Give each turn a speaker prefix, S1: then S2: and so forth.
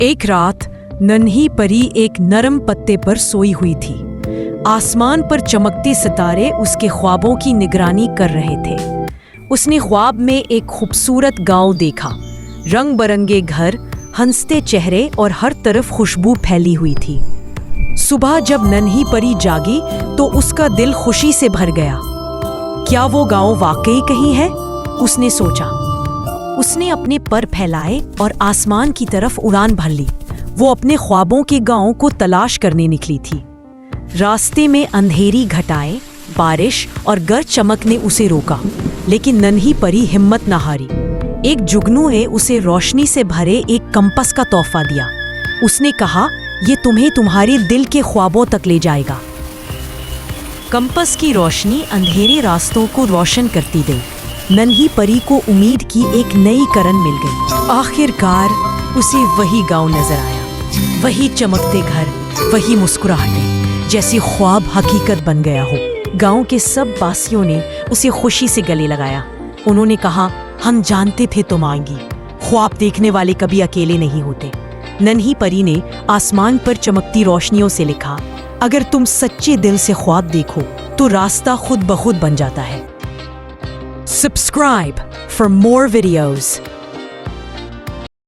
S1: एक रात नन्ही परी एक नरम पत्ते पर सोई हुई थी। आसमान पर चमकते सितारे उसके ख्वाबों की निगरानी कर रहे थे। उसने ख्वाब में एक खूबसूरत गांव देखा, रंग बरंगे घर, हंसते चेहरे और हर तरफ खुशबू फैली हुई थी। सुबह जब नन्ही परी जागी तो उसका दिल खुशी से भर गया। क्या वो गांव वाकई कहीं है? उसने सोचा। उसने अपने पर फैलाए और आसमान की तरफ उड़ान भर ली। वो अपने ख्वाबों के गांव को तलाश करने निकली थी। रास्ते में अंधेरी घटाएं, बारिश और गर्ज चमक ने उसे रोका, लेकिन नन्ही परी हिम्मत न हारी। एक जुगनू ने उसे रोशनी से भरे एक कंपास का तोहफा दिया। उसने कहा, ये तुम्हें तुम्हारे दिल के ख्वाबों तक ले जाएगा। कंपास की रोशनी अंधेरे रास्तों को रोशन करती गई। नन्ही परी को उम्मीद की एक नई किरण मिल गई। आखिरकार उसे वही गांव नजर आया, वही चमकते घर, वही मुस्कुराहटें, जैसे ख्वाब हकीकत बन गया हो। गांव के सब वासियों ने उसे खुशी से गले लगाया। उन्होंने कहा, हम जानते थे तुम आएंगी। ख्वाब देखने वाले कभी अकेले नहीं होते। नन्ही परी ने आसमान पर चमकती रोशनियों से लिखा, अगर तुम सच्चे दिल से ख्वाब देखो तो रास्ता खुद ब खुद बन जाता है। Subscribe for more videos.